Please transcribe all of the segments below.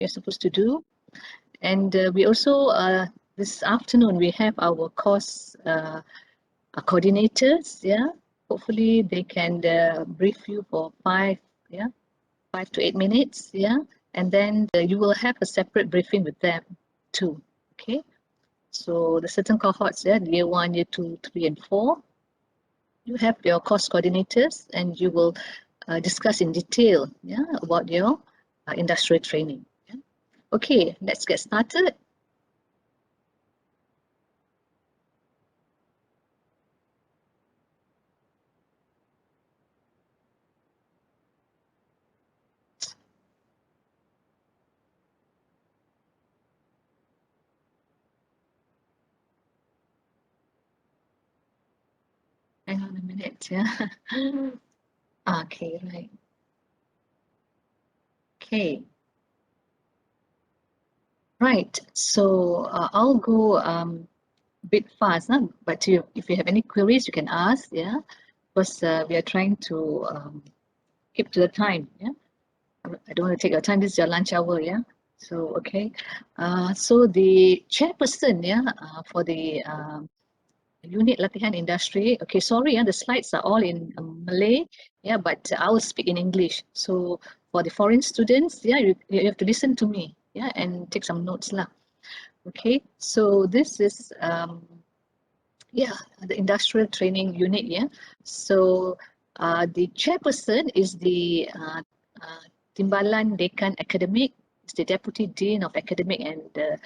you're supposed to do. And we also, this afternoon, we have our course coordinators, yeah. Hopefully they can brief you for 5 to 8 minutes, yeah. And then you will have a separate briefing with them too, okay. So the certain cohorts, yeah, year 1, year 2, 3 and 4, you have your course coordinators and you will discuss in detail, yeah, about your industrial training. Yeah? Okay, let's get started. Hang on a minute, yeah. Okay, right. Okay. Right, so I'll go a bit fast, huh? But if you have any queries, you can ask, yeah, because we are trying to keep to the time, yeah. I don't want to take your time. This is your lunch hour, yeah. So okay, so the chairperson, yeah, for the unit latihan industry. Okay, sorry, the slides are all in Malay, yeah, but I will speak in English. So for the foreign students, yeah, you have to listen to me, yeah, and take some notes lah. Okay, so this is yeah, the industrial training unit, yeah. So the chairperson is the Timbalan Dekan Academic, is the Deputy Dean of Academic and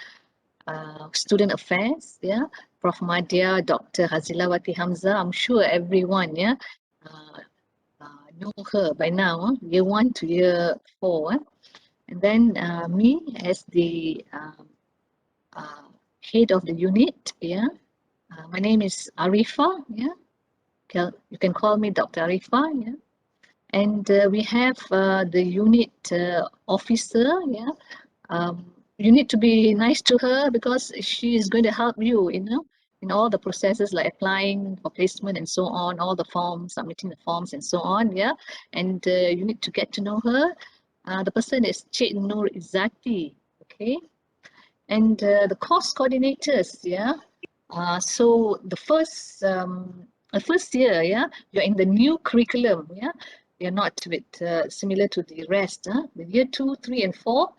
Student Affairs, yeah. Prof. Madya, Dr. Hazilawati Hamza. I'm sure everyone, yeah, uh, know her by now, year 1 to year 4. And then me as the head of the unit, yeah. My name is Arifa, yeah. You can call me Dr. Arifa, yeah. And we have the unit officer, yeah. You need to be nice to her because she is going to help you, you know, in all the processes like applying for placement and so on, all the forms, submitting the forms and so on, yeah. And you need to get to know her. The person is Cik Nur Izzati, okay. And the course coordinators, yeah. So the first year, yeah, you're in the new curriculum, yeah. You're not with similar to the rest. The year 2, 3, and 4,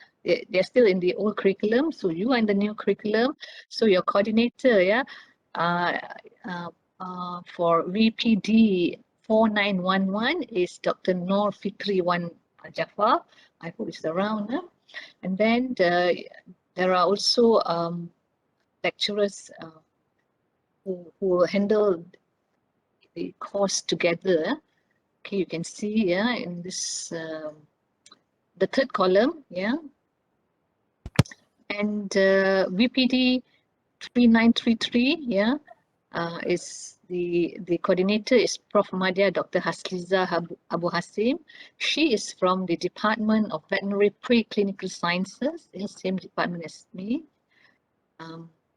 they're still in the old curriculum. So you are in the new curriculum. So your coordinator, yeah, uh, for VPD 4911 is Dr. Noor Fikri Wan Jafar. I hope it's around. And then there are also lecturers who handle the course together. Okay, you can see, yeah, in this the third column, yeah. And VPD 3933, yeah, is the coordinator is Prof. Madya Dr. Hasliza Abu Hasim. She is from the Department of Veterinary Preclinical Sciences, the same department as me.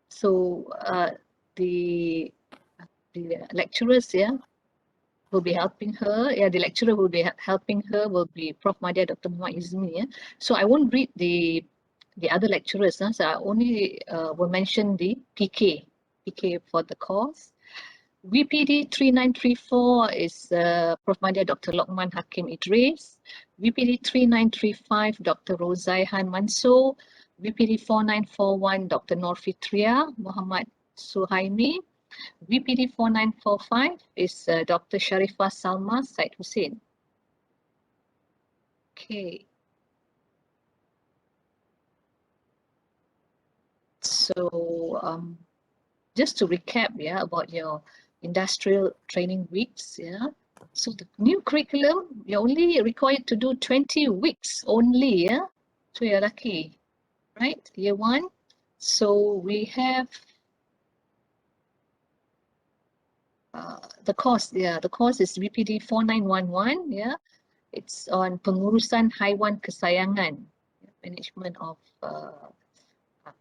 So the lecturers, yeah, will be helping her. Yeah, the lecturer will be helping her will be Prof. Madya Dr. Muhammad Izmi. Yeah? So I won't read the other lecturers. So I only will mention the PK for the course. VPD 3934 is Prof. Madya Dr. Lokman Hakim Idris. VPD 3935 Dr. Rozaihan Mansoor. VPD 4941 Dr. Noor Fitria Muhammad Suhaimi. VPD 4945 is Dr. Sharifah Salma Said Hussein. Okay. So just to recap, yeah, about your industrial training weeks, yeah. So the new curriculum, you're only required to do 20 weeks only, yeah. So you're lucky, right? Year 1. So we have the course, yeah. The course is VPD 4911, yeah. It's on pengurusan haiwan kesayangan, management of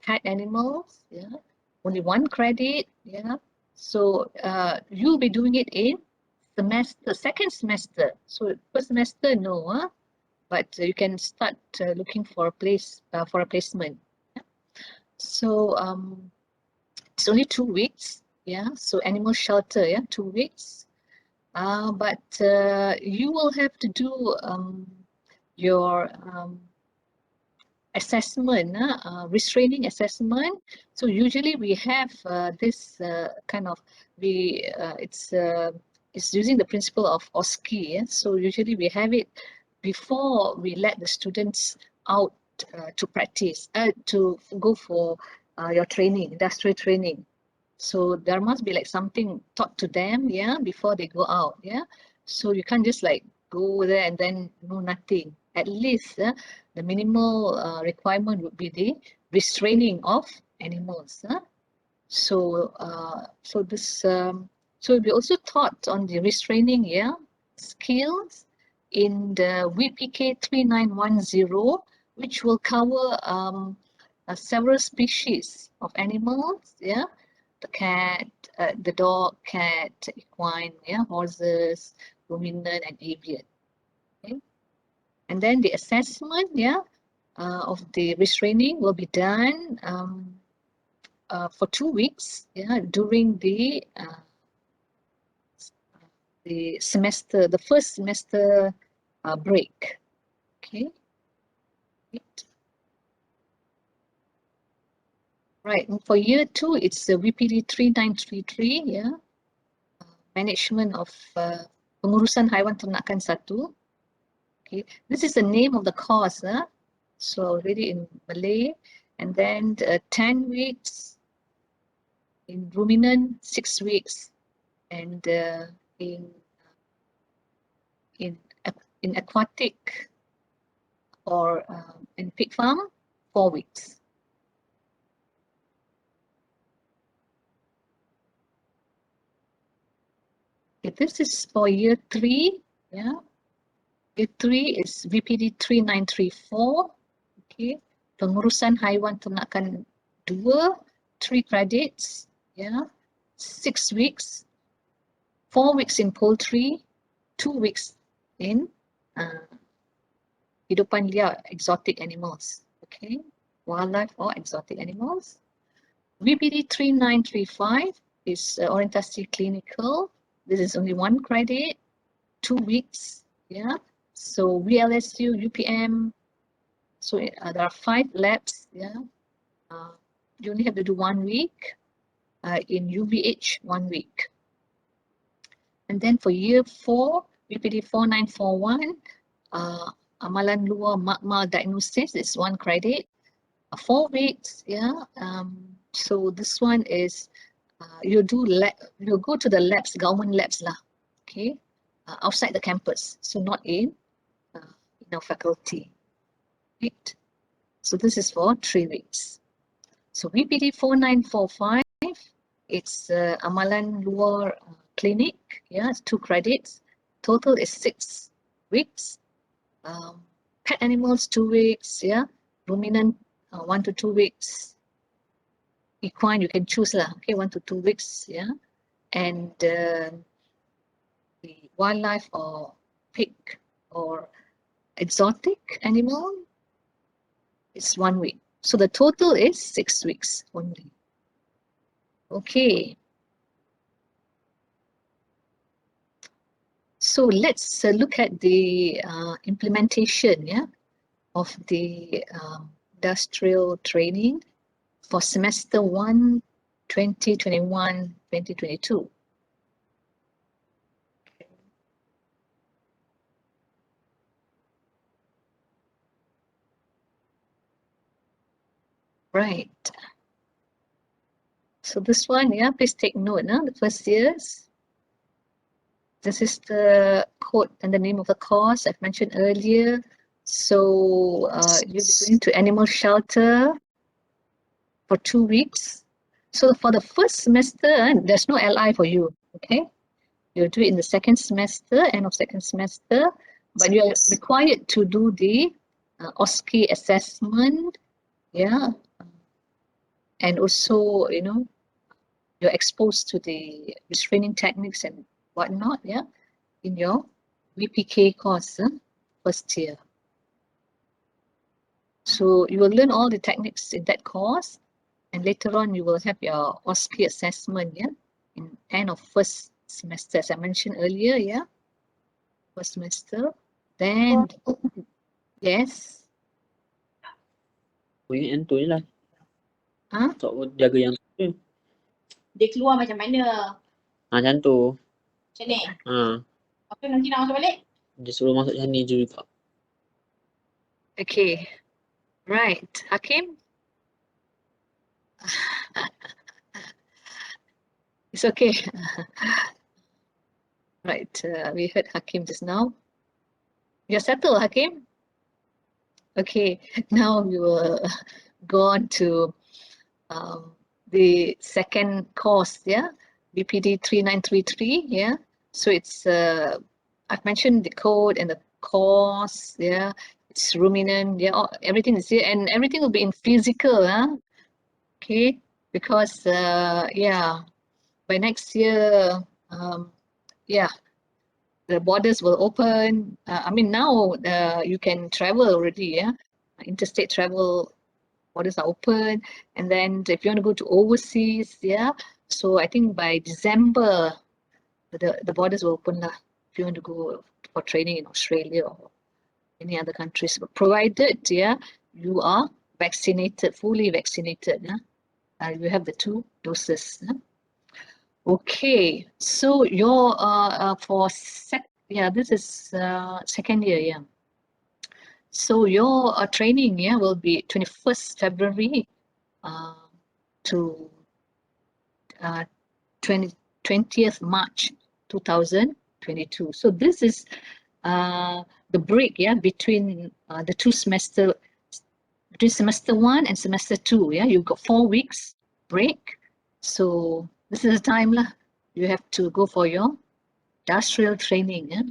pet animals, yeah. Only 1 credit, yeah. So you'll be doing it in second semester. So first semester, no, but you can start looking for a place for a placement. Yeah? So it's only 2 weeks. Yeah, so animal shelter. Yeah, 2 weeks. But you will have to do your assessment, restraining assessment. So usually we have this kind of it's using the principle of OSCE. Yeah? So usually we have it before we let the students out to practice, to go for your training, industrial training. So there must be like something taught to them, yeah, before they go out, yeah. So you can't just like go there and then know nothing. At least the minimal requirement would be the restraining of animals. So this we also taught on the restraining, yeah, skills in the VPK 3910, which will cover several species of animals, yeah, the cat, the dog, cat, equine, yeah, horses, ruminant, and avian. Okay? And then the assessment, yeah, of the restraining will be done for 2 weeks, yeah, during the semester, the first semester break. Okay. Right. And for year 2, it's the VPD 3933, yeah. Management of Pengurusan Haiwan Ternakan 1. Okay, this is the name of the course. So already in Malay, and then 10 weeks in ruminant, 6 weeks, and in in in aquatic or in pig farm, 4 weeks. Okay, this is for year 3. Yeah, year 3 is VPD 3934. Okay, Pengurusan Haiwan Ternakan 2, 3 credits. Yeah, 6 weeks, 4 weeks in poultry, 2 weeks in hidupan liar, exotic animals. Okay, wildlife or exotic animals. VPD 3935 is orientasi clinical. This is only 1 credit, 2 weeks. Yeah, so VLSU, UPM. So there are 5 labs. Yeah, you only have to do 1 week. In UVH, 1 week. And then for year 4, VPD 4941, amalan luar makmal diagnosis is 1 credit, 4 weeks. Yeah. So this one is you go to the labs, government labs lah. Okay, outside the campus, so not in our faculty. Right. So this is for 3 weeks. So VPD 4945, it's amalan luar clinic. Yeah, it's 2 credits. Total is 6 weeks. Pet animals 2 weeks. Yeah, ruminant 1 to 2 weeks. Equine you can choose lah. Okay, 1 to 2 weeks. Yeah, and the wildlife or pig or exotic animal is 1 week. So the total is 6 weeks only. Okay. So let's look at the implementation, yeah, of the industrial training for semester 1, 2021-2022. Right. So this one, yeah, please take note, the first years. This is the code and the name of the course I've mentioned earlier. So you'll be going to animal shelter for 2 weeks. So for the first semester, there's no LI for you, okay? You'll do it in the second semester, end of second semester, but you're required to do the OSCE assessment, yeah, and also, you know, you're exposed to the restraining techniques and whatnot, yeah, in your VPK course, first year. So you will learn all the techniques in that course, and later on you will have your OSCE assessment, yeah, in end of first semester, as I mentioned earlier, yeah, first semester. Then, yes, Yang tu je lah. huh? Tak jaga yang tu. Dia keluar macam mana? Macam tu. Macam ni? Lepas tu nanti nak masuk balik? Dia suruh masuk macam ni juga. Okay, right, Hakim? It's okay. Right, we heard Hakim just now. You're settled, Hakim? Okay, now we will go on to the second course, yeah, BPD 3933, yeah. So it's, I've mentioned the code and the course, yeah, it's ruminant, yeah, everything is here, and everything will be in physical, huh? Okay, because, yeah, by next year, yeah, the borders will open. I mean, now you can travel already, yeah, interstate travel, borders are open, and then if you want to go to overseas, yeah, so I think by December the borders will open lah, if you want to go for training in Australia or any other countries, but provided, yeah, you are vaccinated, fully vaccinated, yeah, you have the 2 doses, yeah? Okay, so your for this is second year, yeah. So your training, yeah, will be 21st February to 20th March 2022. So this is the break, yeah, between the 2 semester, between semester 1 and semester 2, yeah, you've got 4 weeks break. So this is the time lah, you have to go for your industrial training, yeah.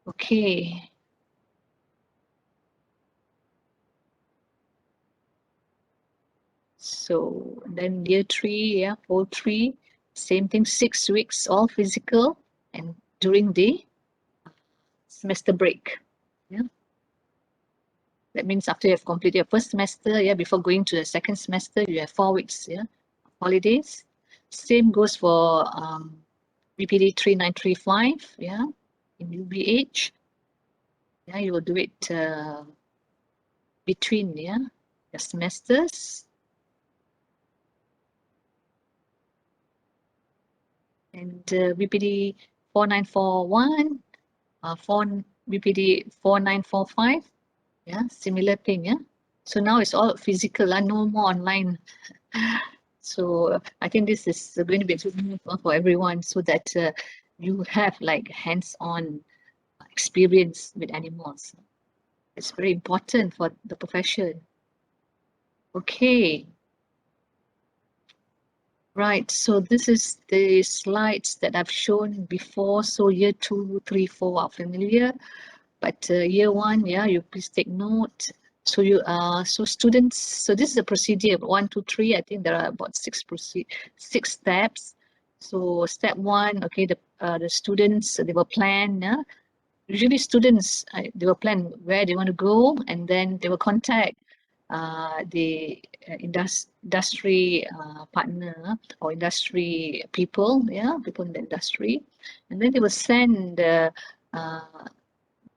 Okay. So then year 3, yeah, 4-3, same thing, 6 weeks, all physical, and during the semester break, yeah. That means after you have completed your first semester, yeah, before going to the second semester, you have 4 weeks, yeah, holidays. Same goes for BPD 3935, yeah, in UBH. Yeah, you will do it between, yeah, the semesters. And BPD 4941, BPD 4945, yeah, similar thing, yeah. So now it's all physical, no more online. So I think this is going to be a good move for everyone, so that you have like hands-on experience with animals. It's very important for the profession. Okay. Right, so this is the slides that I've shown before. So year 2, 3, 4 are familiar, but year 1, yeah, you please take note. So you so students, so this is a procedure 1, 2, 3. I think there are about 6 steps. So step 1, okay, the students, they will plan. Yeah? Usually students, they will plan where they want to go, and then they will contact the industry partner or industry people, yeah, people in the industry, and then they will send the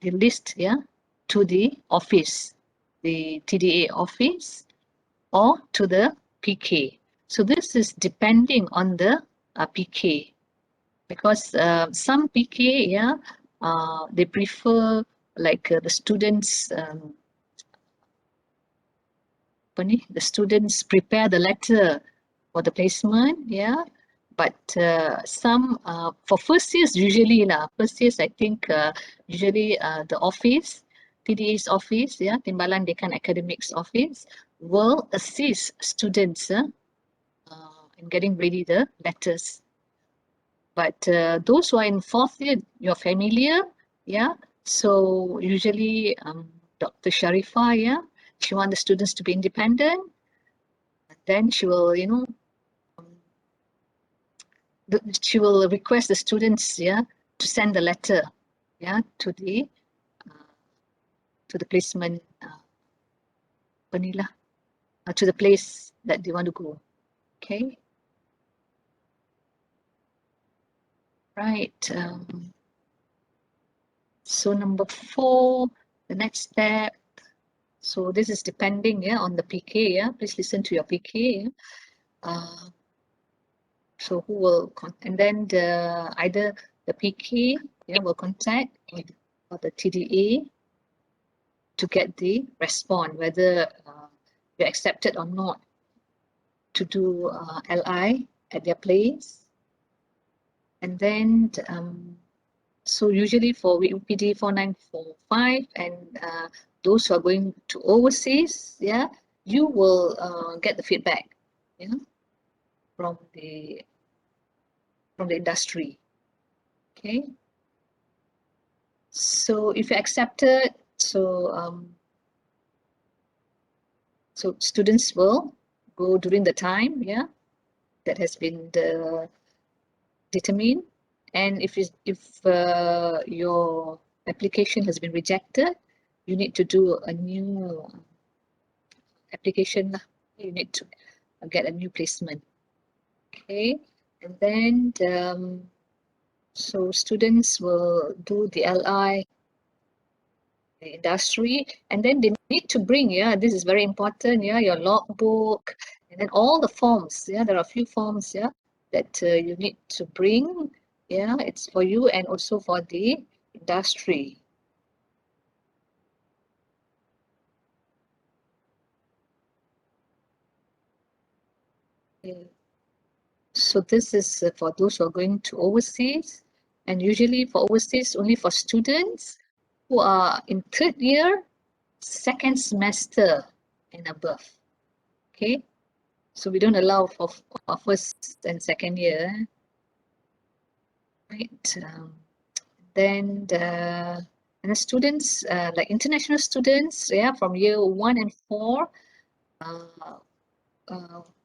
list, yeah, to the office, the TDA office, or to the PK. So this is depending on the PK, because some PK, yeah, they prefer like the students. The students prepare the letter for the placement, yeah. But some for first years usually first years I think usually the office, TDA's office, yeah, Timbalan Dekan Academics office will assist students in getting ready the letters. But those who are in 4th year, you're familiar, yeah. So usually Dr. Sharifah, yeah, she wants the students to be independent. Then she will, you know, she will request the students, yeah, to send the letter, yeah, to the placement Penila, to the place that they want to go. Okay. Right. So number 4, the next step. So this is depending, yeah, on the PK. Yeah, please listen to your PK. Yeah? So who will and then either the PK, yeah, will contact or the TDA to get the response whether you're accepted or not to do LI at their place. And then so usually for UPD 4945 and those who are going to overseas, yeah, you will get the feedback, yeah, from the industry. Okay. So if you're accepted, so students will go during the time, yeah, that has been determined. And if your application has been rejected, you need to do a new application. You need to get a new placement. Okay, and then so students will do the LI, the industry, and then they need to bring, yeah, this is very important, yeah, your logbook, and then all the forms, yeah, there are a few forms, yeah, that you need to bring, yeah, it's for you and also for the industry. Okay. So this is for those who are going to overseas, and usually for overseas only for students who are in 3rd year, 2nd semester and above. Okay, so we don't allow for 1st and 2nd year. Right. Then and the students like international students, yeah, from year 1 and 4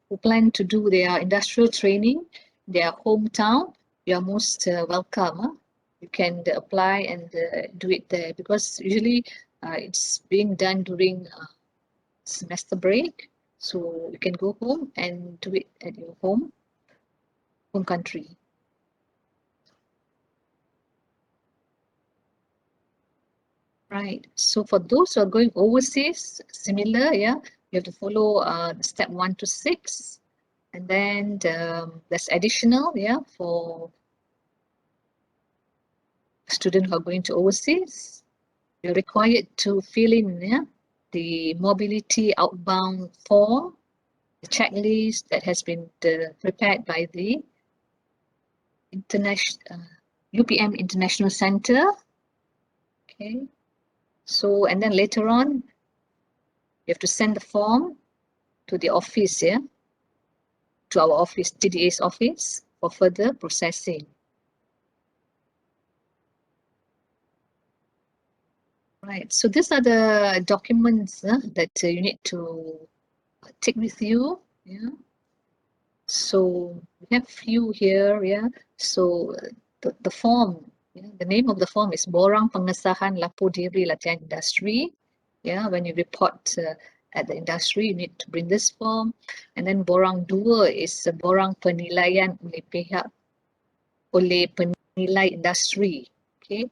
who plan to do their industrial training, their hometown, you are most welcome. Huh? You can apply and do it there because usually it's being done during semester break. So you can go home and do it at your home country. Right. So for those who are going overseas, similar, yeah, you have to follow step 1 to 6. And then there's additional, yeah, for students who are going to overseas. You're required to fill in, yeah, the mobility outbound form, the checklist that has been prepared by the UPM International Center. Okay. So, and then later on, you have to send the form to the office, yeah, to our office, TDA's office, for further processing. Right, so these are the documents that you need to take with you, yeah. So we have few here, yeah. So the form, yeah, the name of the form is Borang Pengesahan Lapor Diri Latihan Industri. Yeah, when you report at the industry, you need to bring this form. And then Borang 2 is Borang Penilaian oleh penilai industri. Okay,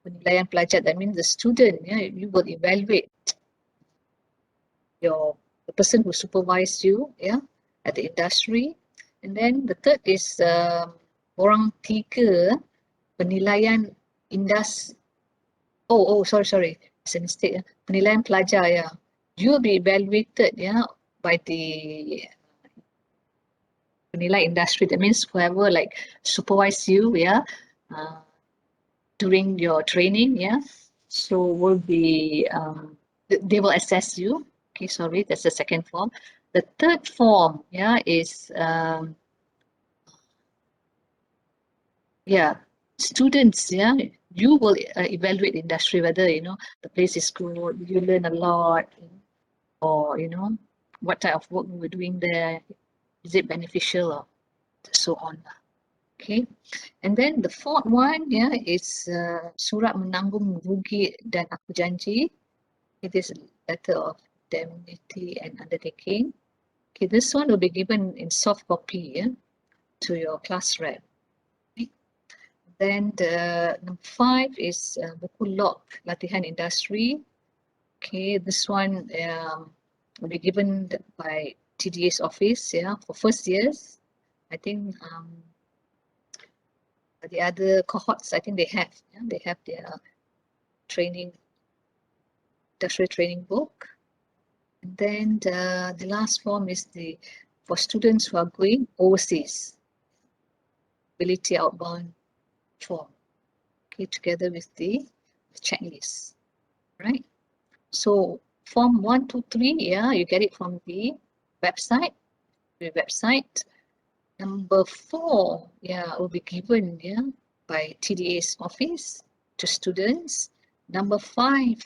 penilaian pelajar, that means the student, yeah, you will evaluate the person who supervised you, yeah, at the industry. And then the third is Borang 3 penilaian sorry, it's a mistake. Penilaian pelajar, yeah. You will be evaluated, yeah, by the penilai industry. That means whoever like supervise you, yeah, during your training, yeah. So will be they will assess you. Okay, sorry, that's the second form. The third form, yeah, is yeah, students, yeah, you will evaluate the industry whether you know the place is good, you learn a lot, or you know what type of work we're doing there, is it beneficial or so on. Okay, and then the fourth one, yeah, is surat menanggung rugi dan aku janji. It is a letter of indemnity and undertaking. Okay, this one will be given in soft copy, yeah, to your class rep. Okay. Then the number 5 is buku log latihan industri. Okay, this one will be given by TDA's office, yeah, for first years. I think the other cohorts, I think they have their training, industrial training book. And then the last form is for students who are going overseas, ability outbound form, okay, together with the checklist, right? So form 1, 2, 3, yeah, you get it from the website. Number 4, yeah, will be given, yeah, by TDA's office to students. Number 5,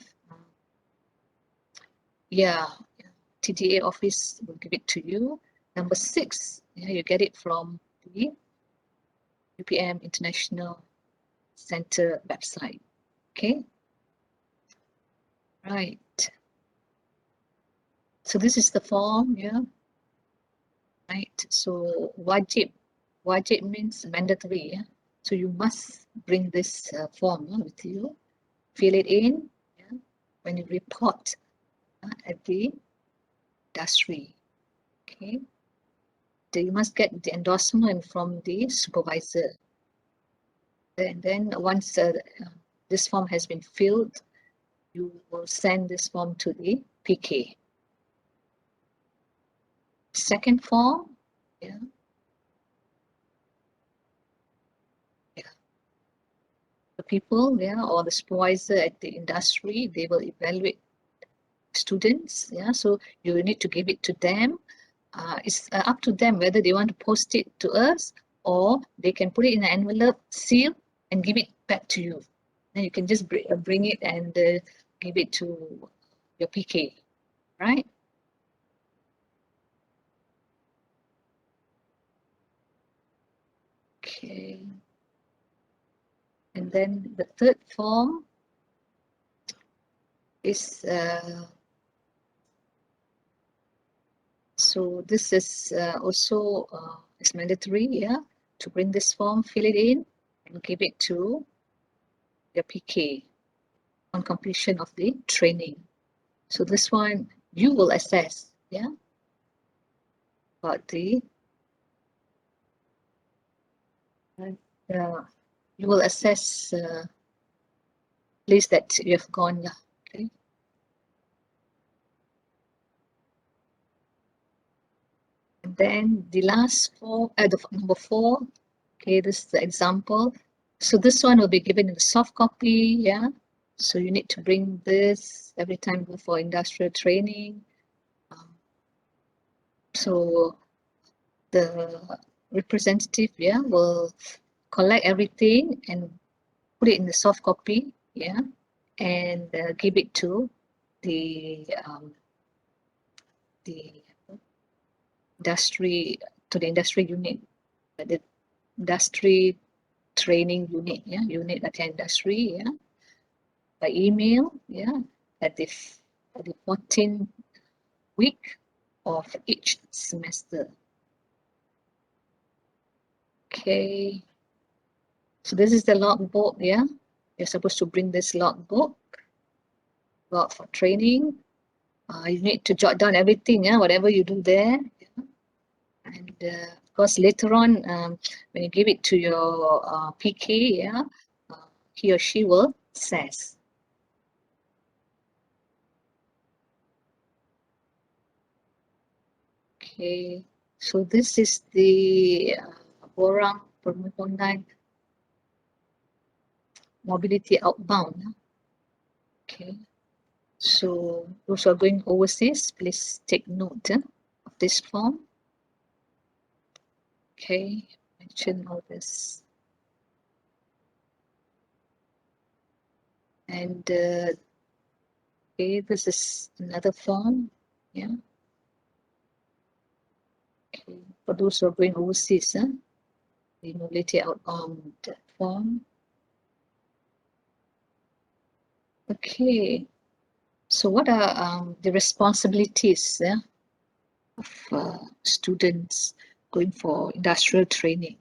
yeah, TDA office will give it to you. Number 6, yeah, you get it from the UPM International Center website. Okay, right. So this is the form, yeah. Right. So wajib means mandatory, yeah. So you must bring this form with you, fill it in, yeah, when you report at the industry. Okay. You must get the endorsement from the supervisor. And then once this form has been filled, you will send this form to the PK. Second form, yeah. The people, yeah, or the supervisor at the industry, they will evaluate students, yeah. So you need to give it to them. It's up to them whether they want to post it to us or they can put it in an envelope, seal, and give it back to you. Then you can just bring it and give it to your PK, right? Okay. And then the third form is so this is also it's mandatory, yeah, to bring this form, fill it in, and give it to your PK on completion of the training. So this one you will assess, yeah, about the you will assess place that you have gone, okay. And then the last four, the number 4, okay, this is the example. So this one will be given in the soft copy, yeah. So you need to bring this every time you go for industrial training. So the representative, yeah, will collect everything and put it in the soft copy, yeah, and give it to the industry, to the industry unit, the industry training unit, yeah, unit at the industry, yeah, by email, yeah, at the 14th week of each semester. Okay, so this is the logbook, yeah. You're supposed to bring this logbook for training. You need to jot down everything, yeah, whatever you do there. Yeah. And of course, later on, when you give it to your PK, yeah, he or she will assess. Okay, so this is the Borang Permohonan Mobility Outbound. Okay, so those who are going overseas, please take note of this form. Okay, mention all this. And okay, this is another form, yeah. Okay, for those who are going overseas, the mobility outbound form. Okay, So what are the responsibilities of students going for industrial training?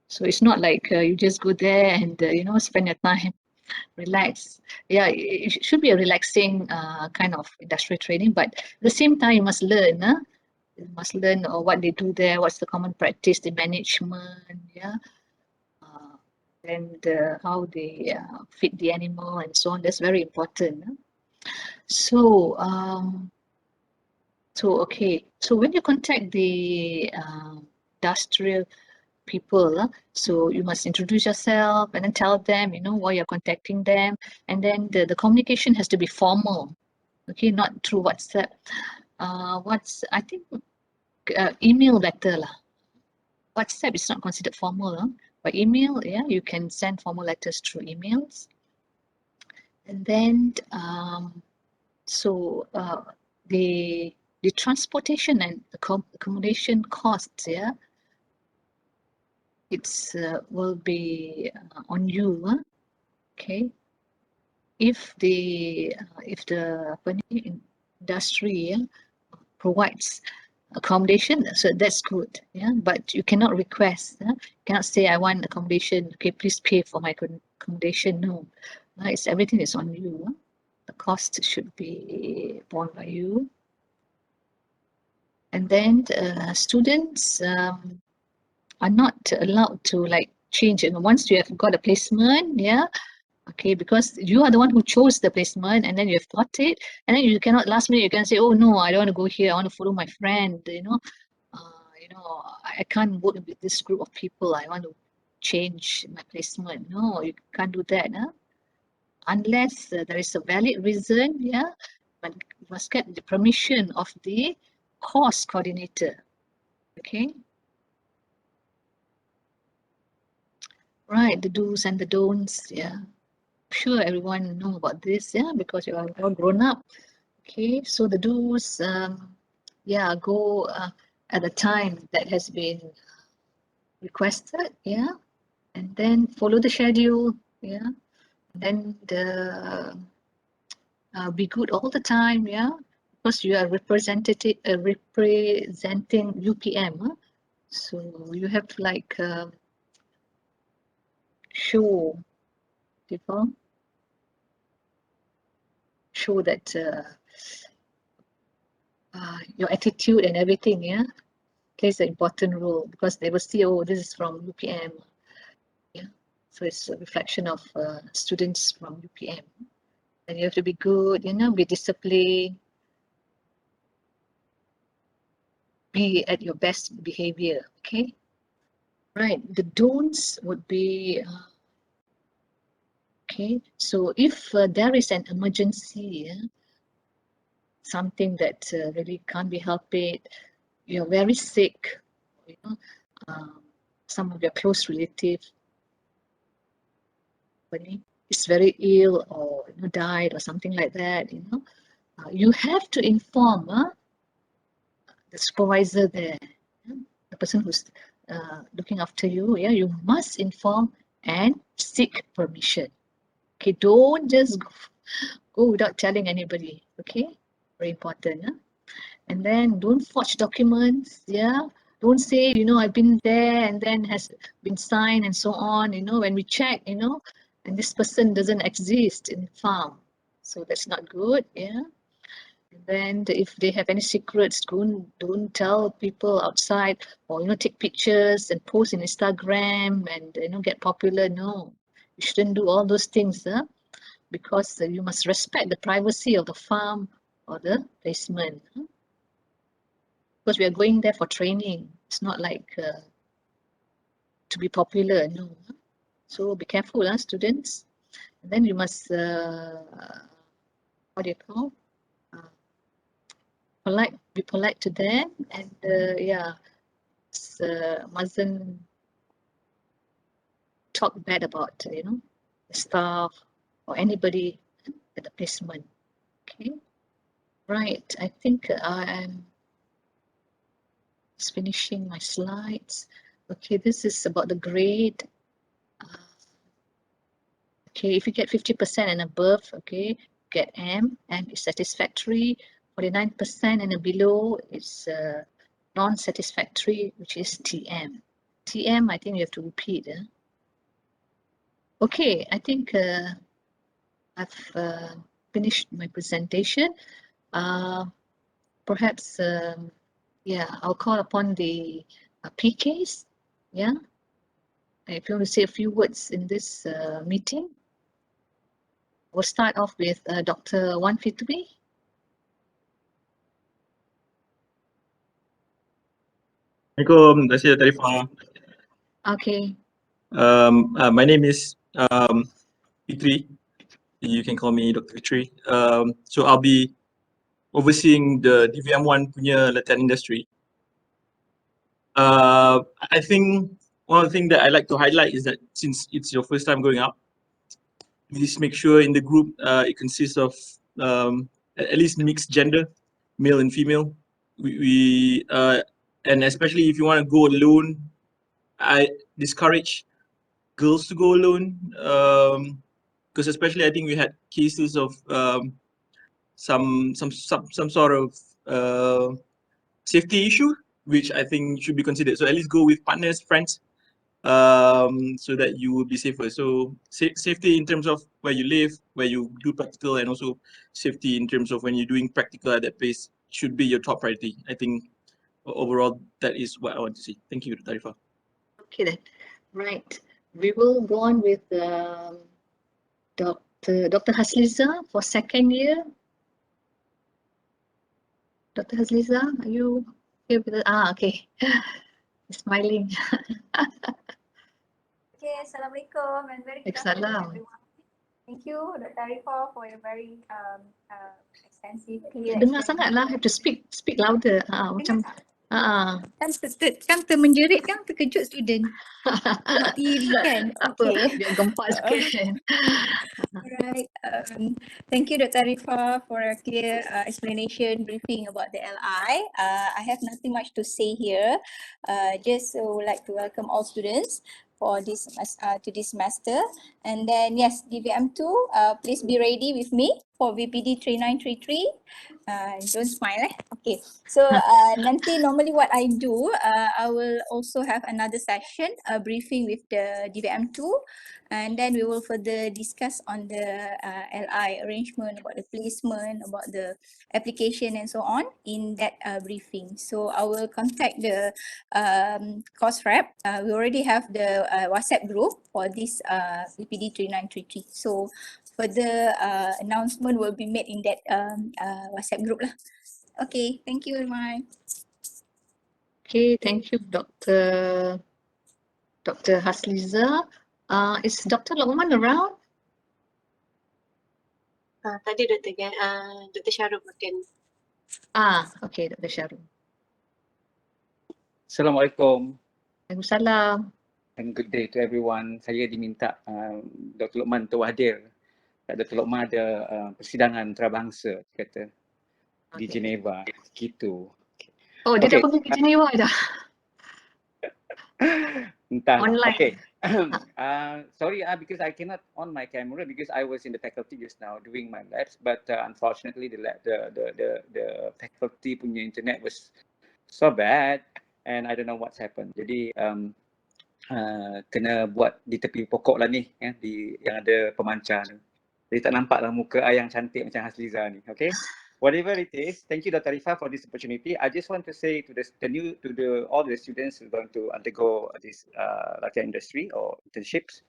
So it's not like you just go there and spend your time, relax. Yeah, it should be a relaxing kind of industrial training, but at the same time you must learn. You must learn what they do there, what's the common practice, the management, yeah, and how they feed the animal and so on. That's very important. So, okay. So when you contact the industrial people, so you must introduce yourself and then tell them, why you're contacting them, and then the communication has to be formal. Okay, not through WhatsApp. I think email better lah. WhatsApp is not considered formal, but email, yeah, you can send formal letters through emails. And then, the transportation and accommodation costs, yeah, it's will be on you, okay. If the industry provides accommodation, so that's good, yeah. But you cannot request, you cannot say I want accommodation. Okay, please pay for my accommodation. No, it's everything is on you. The cost should be borne by you. And then students are not allowed to like change it. Once you have got a placement, yeah, okay, because you are the one who chose the placement and then you have got it, and then you cannot last minute you can say, oh no, I don't want to go here, I want to follow my friend, I can't work with this group of people, I want to change my placement. No, you can't do that, unless there is a valid reason, yeah, but you must get the permission of the course coordinator. Okay, right, the do's and the don'ts, yeah. I'm sure everyone know about this, yeah, because you are all grown up. Okay, so the do's, yeah, go at the time that has been requested, yeah, and then follow the schedule, yeah, and then be good all the time, yeah, because you are representing UPM, so you have to like show people, show that your attitude and everything, yeah, plays an important role, because they will see, oh, this is from UPM, yeah, so it's a reflection of students from UPM, and you have to be good, be disciplined, be at your best behavior. Okay, right, the don'ts would be okay, so if there is an emergency, something that really can't be helped, you're very sick, some of your close relatives is very ill or died or something like that, you have to inform the supervisor there, the person who's looking after you, yeah, you must inform and seek permission. Okay, don't just go without telling anybody. Okay, very important. And then don't forge documents, yeah. Don't say, I've been there and then has been signed and so on, when we check, and this person doesn't exist in the farm. So that's not good, yeah. And then if they have any secrets, don't tell people outside, or take pictures and post in Instagram and get popular. No, you shouldn't do all those things, because you must respect the privacy of the farm or the placement. Because we are going there for training. It's not like to be popular, no. So be careful, students. And then you must, what do you call? Be polite to them, and yeah, mustn't talk bad about the staff or anybody at the placement. Okay, right. I think I'm just finishing my slides. Okay, this is about the grade. Okay, if you get 50% and above, okay, get M. M is satisfactory. 49% and below is non-satisfactory, which is TM. TM, I think you have to repeat. Okay, I think I've finished my presentation. Perhaps, yeah, I'll call upon the PKs. Yeah, if you want to say a few words in this meeting. We'll start off with Dr. Wan Fitri. Assalamualaikum, terima kasih Dr. Arifah. Okay. My name is Fitri. You can call me Dr. Fitri. So I'll be overseeing the DVM1 punya latihan industry. I think one of the things that I like to highlight is that since it's your first time going up, please make sure in the group it consists of at least mixed gender, male and female. And especially if you want to go alone, I discourage girls to go alone, because especially I think we had cases of some sort of safety issue, which I think should be considered. So at least go with partners, friends, so that you will be safer. So safety in terms of where you live, where you do practical, and also safety in terms of when you're doing practical at that place should be your top priority. I think overall that is what I want to see. Thank you, Dr. Arifah. Okay then. Right. We will go on with Dr. Hasliza for second year. Dr. Hasliza, are you here with us? Okay. Smiling. Okay, Assalamualaikum and very good Assalam. afternoon, everyone. Thank you, Dr. Arifah, for your very extensive, clear Dengar sangat lah, have to speak louder. Macam kan termenjerit kan, terkejut student. Tengok TV kan. apa, Okay. biar gempak sikit. Alright. Thank you, Dr. Arifah, for a clear explanation briefing about the LI. I have nothing much to say here. Just would like to welcome all students for this to this semester. And then yes, DVM2, please be ready with me for VPD 3933. Don't smile Okay. So nanti normally what I do, I will also have another session, a briefing with the DVM2, and then we will further discuss on the LI arrangement, about the placement, about the application and so on in that briefing. So I will contact the course rep. We already have the WhatsApp group for this VPD 3933. So further announcement will be made in that WhatsApp group lah. Okay, thank you very much. Okay, thank you, Dr. Hasliza. Is Dr. Lokman around? Tadi Dr. Syarul mungkin. Okay, Dr. Syarul. Assalamualaikum Waalaikumsalam. and good day to everyone. Saya diminta Dr. Lokman untuk hadir. Dr. Lokman ada persidangan antarabangsa kata di Geneva gitu. Oh, dia dah pergi ke Geneva dah. Entah. Online. Okay. Sorry, because I cannot on my camera because I was in the faculty just now doing my labs, but unfortunately the faculty punya internet was so bad and I don't know what's happened. Jadi kena buat di tepi pokok lah ni, yang ada pemancar ni. Jadi tak nampak lah muka yang cantik macam Hasliza ni. Okay. Whatever it is, thank you Dr. Arifah for this opportunity. I just want to say to all the students who are going to undergo this latihan industry or internships,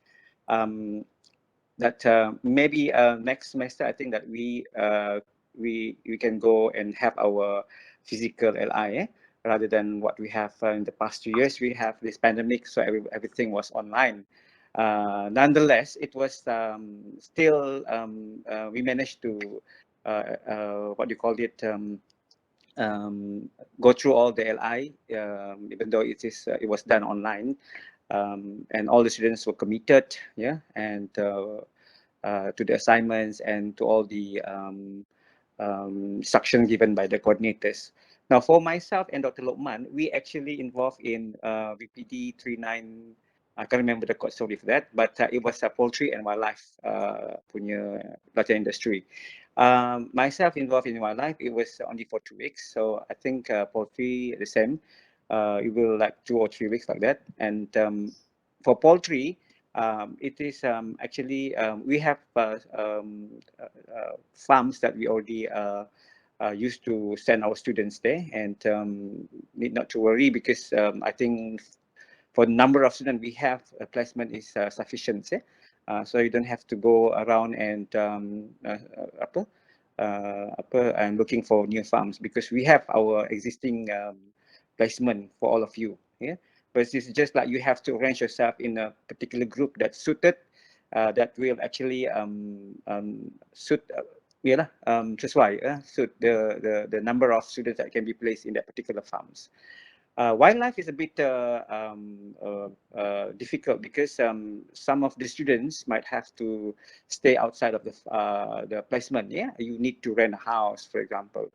that maybe next semester I think that we can go and have our physical LI rather than what we have in the past 2 years. We have this pandemic, so everything was online. Nonetheless, it was still we managed to what do you call it, go through all the LI, even though it was done online, and all the students were committed, and to the assignments and to all the instruction given by the coordinators. Now, for myself and Dr. Lokman, we actually involved in VPD 39. I can't remember the code story for that, but it was a poultry and wildlife punya latihan industry. Myself involved in wildlife, it was only for 2 weeks. So I think poultry the same. It will like 2 or 3 weeks like that. And for poultry, it is actually we have farms that we already used to send our students there, and need not to worry because I think for the number of students we have, placement is sufficient. So you don't have to go around and and looking for new farms because we have our existing placement for all of you. Yeah, but it's just like you have to arrange yourself in a particular group that's suited, that will actually suit. Sesuai suit the number of students that can be placed in that particular farms. Wildlife is a bit difficult because some of the students might have to stay outside of the placement. Yeah, you need to rent a house, for example.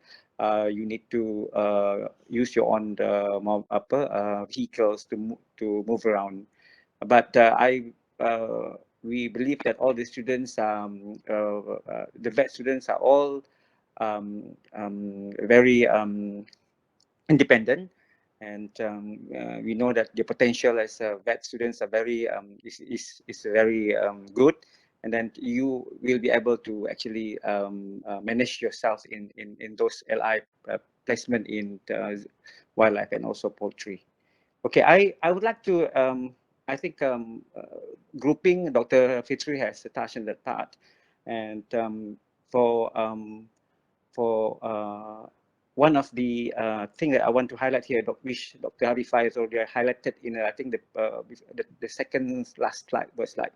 You need to use your own vehicles to move around. But we believe that all the students, the vet students, are all very independent, and we know that the potential as vet students are very is very good, and then you will be able to actually manage yourself in those LI placement in wildlife and also poultry. Okay, I would like to I think grouping, Dr. Fitri has touched on that part, and for one of the thing that I want to highlight here, which Dr. Arifah has already highlighted in I think the second last slide was like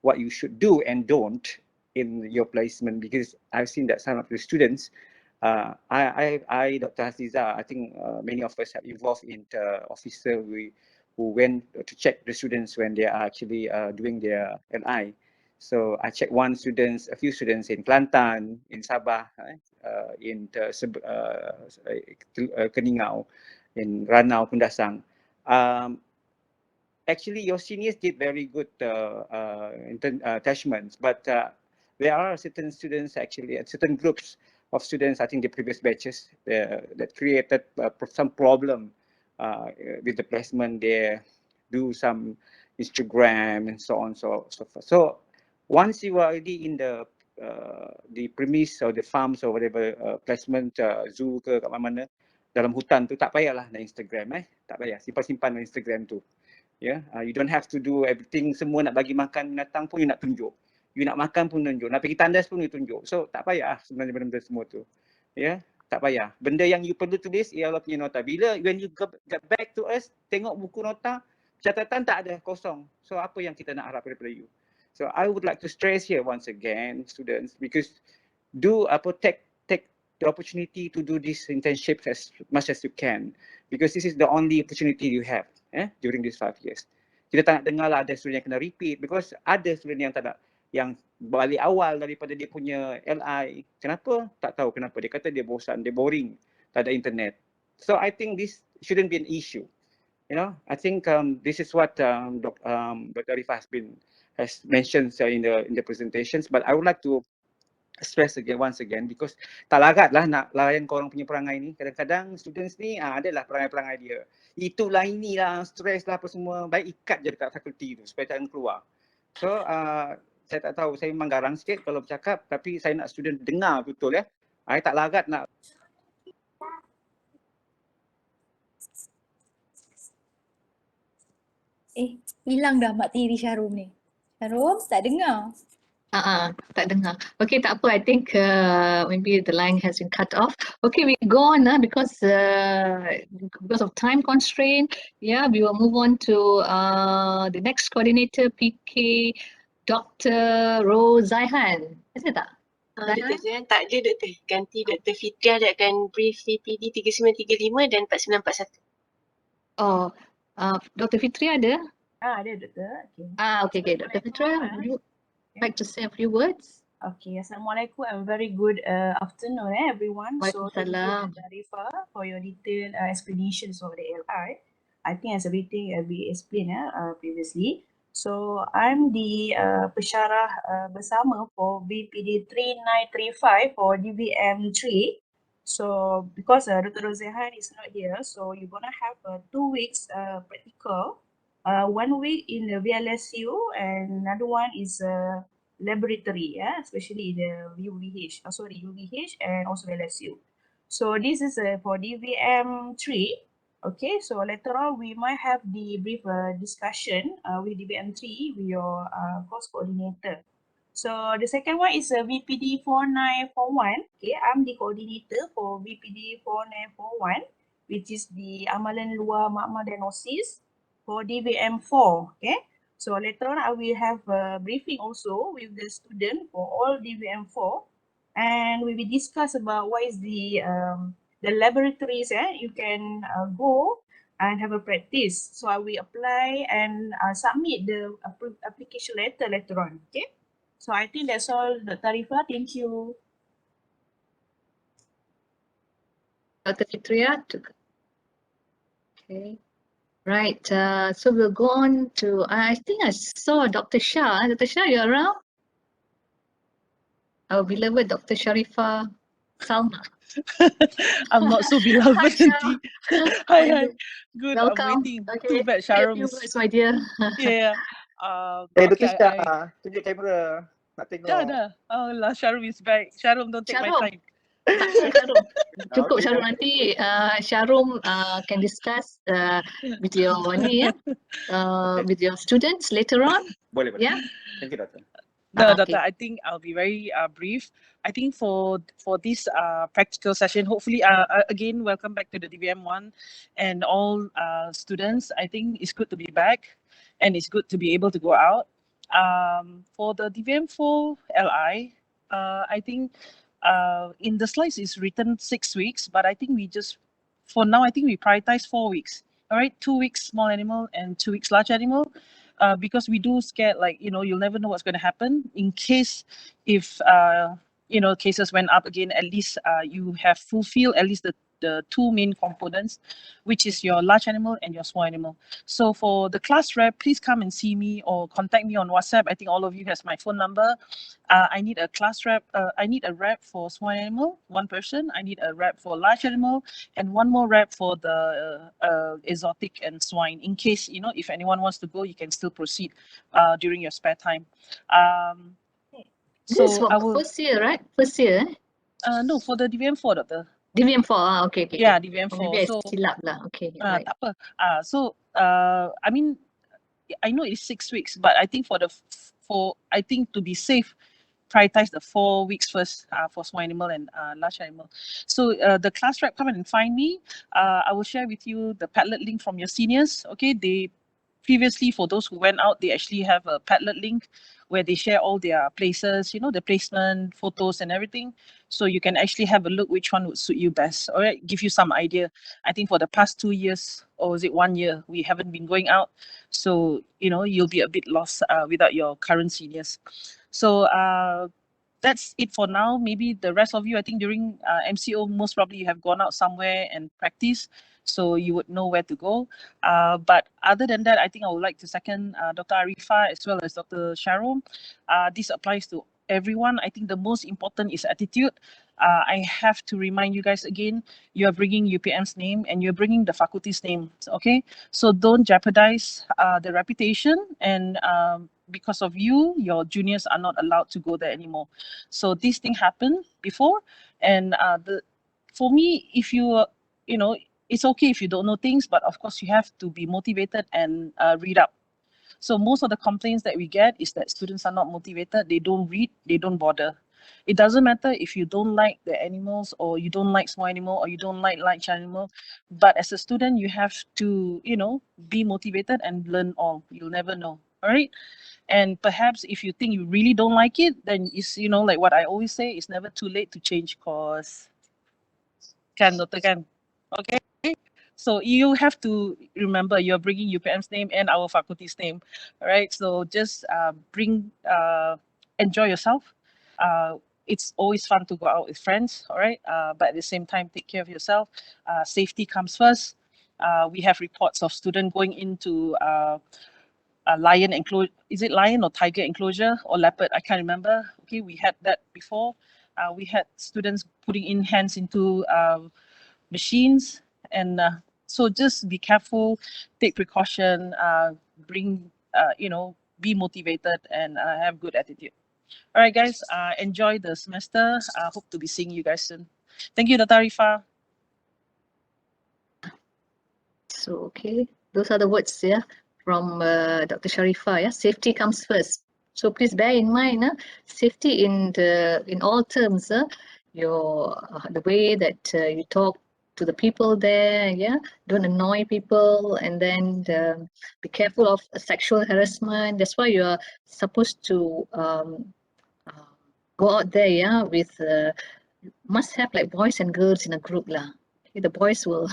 what you should do and don't in your placement, because I've seen that some of the students, Dr. Aziza, I think many of us have involved in the officer who went to check the students when they are actually doing their NI. So I checked a few students in Kelantan, in Sabah, in Keningau, in Ranau, Kundasang. Actually, your seniors did very good attachments, but there are certain students actually, certain groups of students, I think the previous batches that created some problem with the placement. They do some Instagram and so on, so forth. So once you are already in the premise or the farms or whatever placement, zoo ke kat mana-mana, dalam hutan tu, tak payahlah nak Instagram, tak payah, simpan-simpan dalam Instagram tu. Yeah, you don't have to do everything. Semua nak bagi makan binatang pun you nak tunjuk. You nak makan pun tunjuk. Nak pergi tandas pun you tunjuk. So tak payah sebenarnya benda-benda semua tu. Yeah, tak payah. Benda yang you perlu tulis ialah punya nota. Bila when you get back to us, tengok buku nota, catatan tak ada, kosong. So apa yang kita nak harap daripada you? So I would like to stress here once again, students, because take the opportunity to do this internship as much as you can, because this is the only opportunity you have during these 5 years. Kita tak nak dengar lah ada student yang kena repeat, because ada student yang tak nak, yang balik awal daripada dia punya LI. Kenapa? Tak tahu kenapa. Dia kata dia bosan, dia boring, tak ada internet. So I think this shouldn't be an issue. You know, I think this is what Dr. Arifah has mentioned in the presentations, but I would like to stress once again, because tak larat lah nak layan korang punya perangai ni. Kadang-kadang students ni adalah perangai-perangai dia. Itulah, inilah, stress lah apa semua. Baik ikat je dekat fakulti tu supaya jangan keluar. So saya tak tahu, saya memang garang sikit kalau bercakap, tapi saya nak student dengar betul ya. Saya tak larat nak. Hilang dah Mak Tiri Syarum ni. Syarum tak dengar. Tak dengar. Okay, tak apa. I think maybe the line has been cut off. Okay, we go on because of time constraint. Yeah, we will move on to the next coordinator, PK, Dr. Rose Zaihan. Is it that? Dr. Zaihan tak ada, Dr. Ganti Dr. Fitriah dia akan brief VPD 3935 dan 4941. Oh, Dr. Fitriah ada? Ada, Doktor. Okay. Dr. Fitriah, would you like to say a few words? Okay, Assalamualaikum and very good afternoon everyone. So thank you Dr. Arifah for your detailed explanations of the LI. I think as everything we explained previously. So I'm the pensyarah bersama for BPD 3935 for DVM 3. So because Dr. Rozehan is not here, so you're gonna have 2 weeks practical. 1 week in the VLSU and another one is laboratory, especially the UVH, UVH and also LSU. So this is for DVM 3. Okay, so later on we might have the brief discussion with DBM3 with your course coordinator. So the second one is VPD 4941. Okay, I'm the coordinator for VPD 4941, which is the amalan luar makmal diagnosis for DVM4. Okay, so later on I will have a briefing also with the student for all DVM4, and we will discuss about what is the laboratories you can go and have a practice. So I will apply and submit the application letter later on. Okay. So I think that's all, Dr. Arifah. Thank you. Dr. Fitria. Okay. Right. So we'll go on to, I think I saw Dr. Shah. Dr. Shah, you're around? Our beloved Dr. Sharifah Salma. I'm not so beloved. Hi, Shah. Hi, How are hi. you? Good. Welcome. I'm waiting. Okay. Too bad Say a Sharon few is. words, my dear. Yeah. Dr. Okay. Shah, tunjuk kamera. Nak tengok. Dah. Oh lah, Sharon is back. Sharon, don't take my Sharon. time. Tak apa, Sharon. Cukup Okay, Sharon, dah. nanti Sharon can discuss with your ni with your students later on. Boleh. Yeah. Thank you, Doctor. No, Okay. Doctor, I think I'll be very brief. I think for this practical session, hopefully, again, welcome back to the DVM1 and all students. I think it's good to be back and it's good to be able to go out. For the DVM4 LI, I think in the slides it's written 6 weeks, but I think for now, I think we prioritize 4 weeks. All right, 2 weeks small animal and 2 weeks large animal. Because we do scared, like, you'll never know what's going to happen in case if, cases went up again, at least you have fulfilled at least the two main components, which is your large animal and your small animal. So for the class rep, please come and see me or contact me on WhatsApp. I think all of you has my phone number. I need a class rep. I need a rep for small animal, one person. I need a rep for large animal and one more rep for the exotic and swine. In case, if anyone wants to go, you can still proceed during your spare time. This is So for I will. first year, right? First year. No, for the DVM4, Doctor. DVM4, okay. Yeah, DVM4. Maybe I So silap lah. Okay, right. Tak apa. So I mean, I know it's 6 weeks, but I think I think to be safe, prioritize the 4 weeks first for small animal and large animal. So the class rep come and find me. I will share with you the Padlet link from your seniors. Okay, they previously, for those who went out, they actually have a Padlet link where they share all their places, the placement, photos and everything. So you can actually have a look which one would suit you best. All right, give you some idea. I think for the past 2 years, or is it 1 year, we haven't been going out. So, you'll be a bit lost without your current seniors. So that's it for now. Maybe the rest of you, I think during MCO, most probably you have gone out somewhere and practiced, so you would know where to go. But other than that, I think I would like to second Dr. Arifah as well as Dr. Sharon. This applies to everyone. I think the most important is attitude. I have to remind you guys again, you are bringing UPM's name and you're bringing the faculty's name, okay? So don't jeopardize the reputation, and because of you, your juniors are not allowed to go there anymore. So this thing happened before, and for me, if you, it's okay if you don't know things, but of course you have to be motivated and read up. So most of the complaints that we get is that students are not motivated, they don't read, they don't bother. It doesn't matter if you don't like the animals or you don't like small animal or you don't like large animal, but as a student, you have to, be motivated and learn all. You'll never know, all right? And perhaps if you think you really don't like it, then it's, like what I always say, it's never too late to change course. Dr. Kan? Okay? So you have to remember you're bringing UPM's name and our faculty's name, all right? So just enjoy yourself. It's always fun to go out with friends, all right? But at the same time, take care of yourself. Safety comes first. We have reports of students going into lion enclosure. Is it lion or tiger enclosure or leopard? I can't remember. Okay, we had that before. We had students putting in hands into machines, and so just be careful, take precaution, be motivated, and have good attitude. All right, guys, enjoy the semester. Hope to be seeing you guys soon. Thank you, Dr. Arifah. So, okay, those are the words, yeah, from Dr. Sharifah, yeah, safety comes first. So please bear in mind, safety in all terms, the way that you talk to the people there, yeah, don't annoy people, and then be careful of sexual harassment. That's why you are supposed to go out there, yeah, with must have like boys and girls in a group lah. Okay, the boys will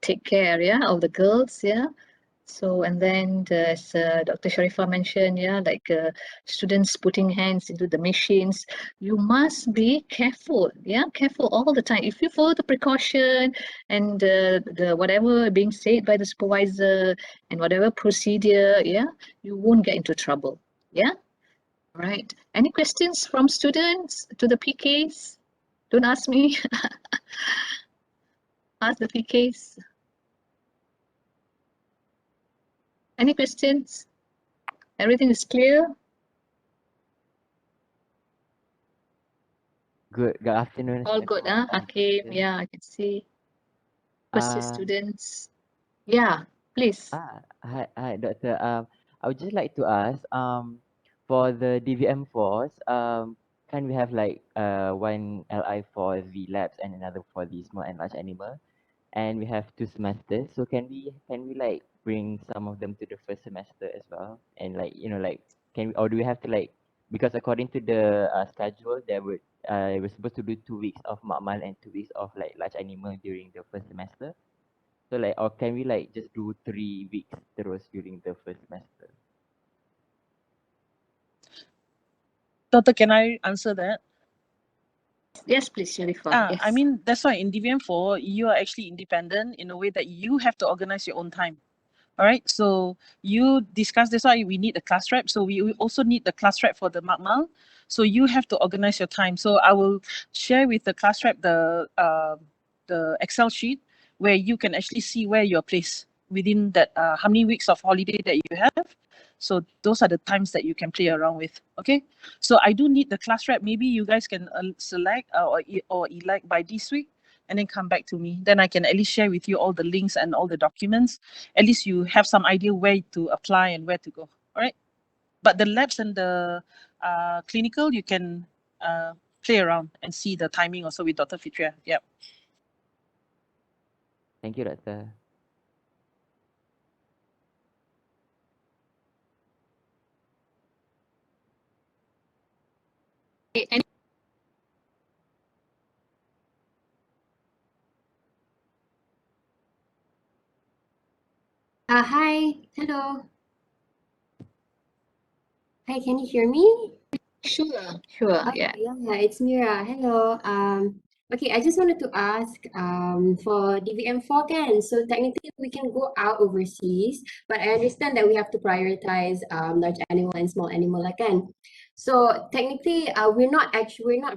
take care, yeah, of the girls, yeah. So, and then as Dr. Sharifah mentioned, yeah, like students putting hands into the machines, you must be careful, yeah, careful all the time. If you follow the precaution and the whatever being said by the supervisor and whatever procedure, yeah, you won't get into trouble, yeah. Right. Any questions from students to the PKs? Don't ask me. Ask the PKs. Any questions? Everything is clear? Good afternoon. All good, huh? Hakim, yeah, I can see. Persist students. Yeah, please. Hi, Doctor. I would just like to ask, for the DVM force, can we have like one LI for the labs and another for the small and large animal? And we have 2 semesters, so can we like bring some of them to the first semester as well? And like, like or do we have to like, because according to the schedule, we're supposed to do 2 weeks of Makmal and 2 weeks of like large animal during the first semester. So like, or can we like just do 3 weeks terus during the first semester? Doctor, can I answer that? Yes, please, Sharifah. Yes. I mean, that's why in DVM4, you are actually independent in a way that you have to organize your own time. All right, so you discuss, that's why we need the class rep. So we also need the class rep for the Makmal. So you have to organize your time. So I will share with the class rep the Excel sheet where you can actually see where you're placed within that, how many weeks of holiday that you have. So those are the times that you can play around with, okay? So I do need the class rep. Maybe you guys can select or elect by this week and then come back to me. Then I can at least share with you all the links and all the documents. At least you have some idea where to apply and where to go, all right? But the labs and the clinical, you can play around and see the timing also with Dr. Fitria, yeah. Thank you, Doctor. Any Hi, hello. Hi, can you hear me? Sure, yeah. Yeah, it's Mira. Hello. Okay, I just wanted to ask for DVM4 can, so technically we can go out overseas, but I understand that we have to prioritize large animal and small animal again. So technically, we're not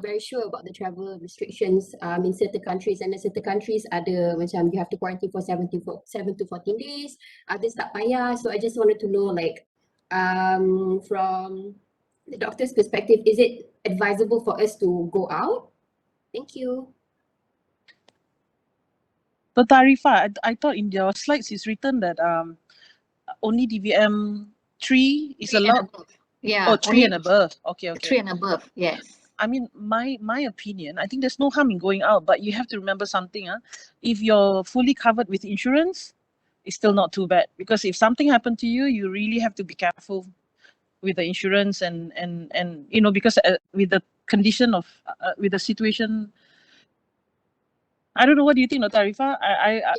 very sure about the travel restrictions in certain countries, and in certain countries ada macam you have to quarantine for 7 to 14 days. Others tak payah. So I just wanted to know like from the doctor's perspective, is it advisable for us to go out? Thank you. Dr. Arifah, I thought in your slides it's written that only DVM 3 is allowed. Yeah. Oh, 3 and above. Okay. 3 and above, yes. I mean, my opinion, I think there's no harm in going out, but you have to remember something. If you're fully covered with insurance, it's still not too bad. Because if something happened to you, you really have to be careful with the insurance and because with the condition of with the situation. I don't know, what do you think, Dr. Arifah?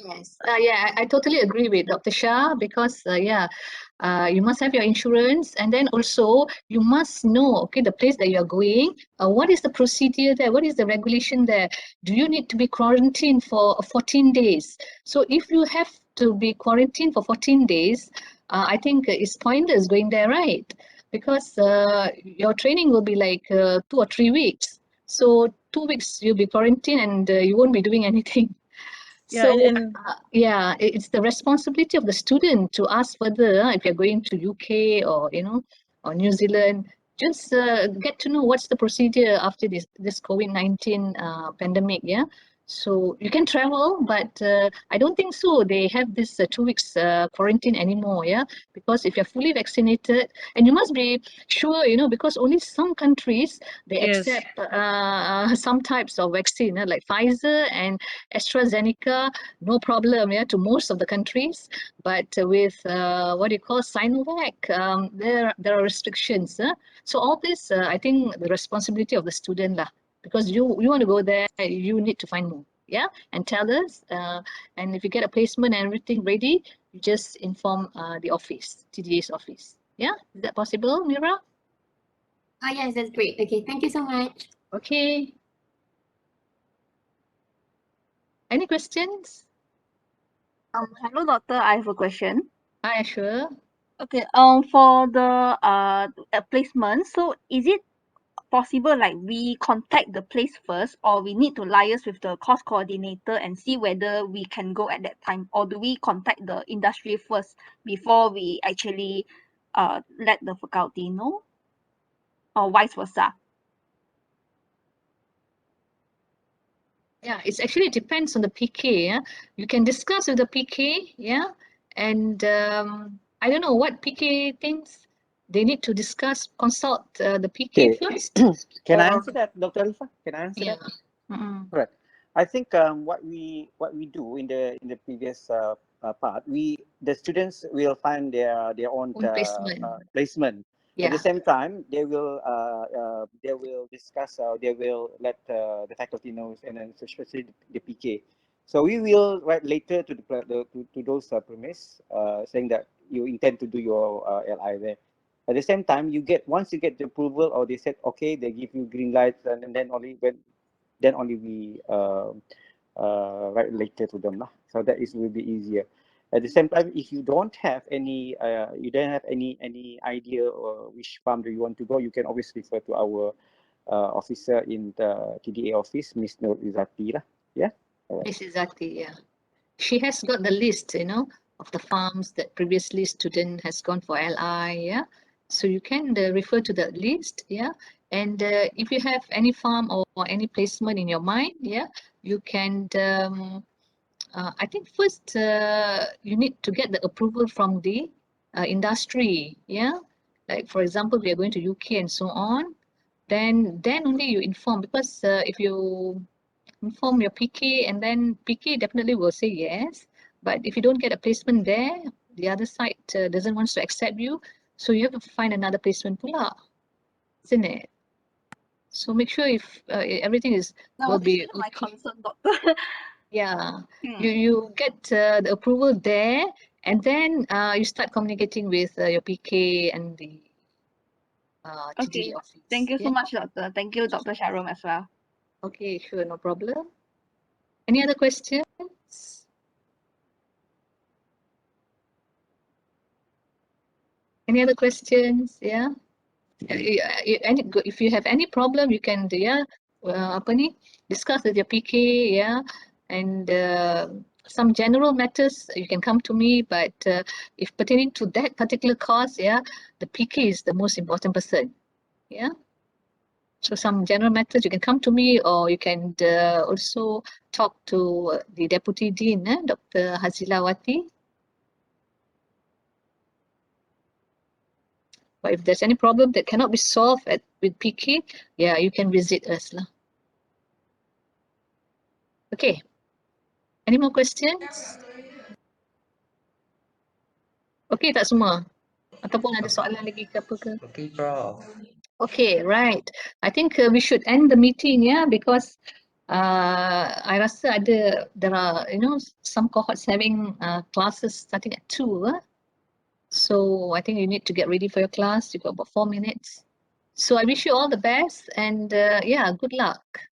Yes, I totally agree with Dr. Shah because you must have your insurance, and then also you must know, okay, the place that you are going, what is the procedure there, what is the regulation there, do you need to be quarantined for 14 days? So if you have to be quarantined for 14 days, I think it's pointless going there, right? Because your training will be like 2 or 3 weeks. So 2 weeks you'll be quarantined and you won't be doing anything. Yeah, So and yeah, it's the responsibility of the student to ask further if you're going to UK or or New Zealand. Just get to know what's the procedure after this COVID-19 pandemic. Yeah. So you can travel, but I don't think so. They have this 2 weeks quarantine anymore. Yeah, because if you're fully vaccinated, and you must be sure, because only some countries they yes, accept some types of vaccine, like Pfizer and AstraZeneca, no problem, yeah, to most of the countries. But with what do you call Sinovac, there are restrictions. So all this, I think, the responsibility of the student lah. Because you want to go there, you need to find more, yeah, and tell us. And if you get a placement and everything ready, you just inform the office, TDA's office. Yeah, is that possible, Mira? Oh yes, that's great. Okay, thank you so much. Okay. Any questions? Hello, doctor. I have a question. Hi, sure. Okay. For the placement, so is it possible like we contact the place first, or we need to liaise with the course coordinator and see whether we can go at that time, or do we contact the industry first before we actually let the faculty know, or vice versa? Yeah, it's actually depends on the PK. Yeah, you can discuss with the PK. Yeah, and I don't know what PK thinks. They need to discuss, consult the PK Okay. first. Can I or- answer that, Dr. Arifah? Can I answer Yeah. that? Mm-mm. Correct. I think what we do in the previous part, the students will find their own Own placement. placement. At the Yeah. same time, they will discuss. They will let the faculty know, and then especially the PK. So we will write later to to those premise saying that you intend to do your LI there. At the same time, once you get the approval, or they said okay, they give you green light, and then only we write later to them lah. So that will be easier. At the same time, if you don't have any idea or which farm do you want to go, you can always refer to our officer in the TDA office, Miss Nur Izzati lah. Yeah. All right. Miss Izzati, yeah. She has got the list, of the farms that previously student has gone for LI, yeah. So you can refer to that list, yeah. And if you have any farm or any placement in your mind, yeah, you can. I think first you need to get the approval from the industry, yeah. Like for example, we are going to UK and so on. Then only you inform, because if you inform your PK, and then PK definitely will say yes. But if you don't get a placement there, the other side doesn't want to accept you, so you have to find another placement pula, isn't it? So make sure if everything will This be is my okay. concern, doctor. Yeah, Hmm. you get the approval there, and then you start communicating with your PK and the Okay. TDA office. Thank you so Yeah. much, doctor. Thank you, Dr. Sharon, as well. Okay, sure, no problem. Any other questions? Any other questions? Yeah. If you have any problem, you can apa ni, discuss with your PK, yeah, and some general matters you can come to me. But if pertaining to that particular course, yeah, the PK is the most important person, yeah. So some general matters you can come to me, or you can also talk to the Deputy Dean, Dr. Hazilawati. But if there's any problem that cannot be solved with PK, yeah, you can visit us lah. Okay. Any more questions? Okay tak semua? Ataupun ada soalan lagi ke apa ke? Okay, Prof. Okay, right. I think we should end the meeting, yeah, because I rasa there are some cohorts having classes starting at 2. So I think you need to get ready for your class. You've got about 4 minutes. So I wish you all the best, and yeah, good luck.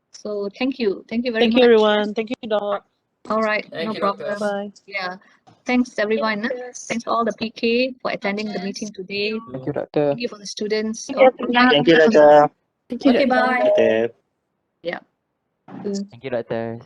So thank you very much. thank you everyone. Thank you, Doc. All right, Thank no you, problem. doctors. Bye. Yeah. Thanks everyone. Thanks all the PK for attending the meeting today. Thank you, Doctor. Thank you for the students. Thank you, Thank you, Doctor. Okay, bye. Doctor. Yeah. Thank you, doctors.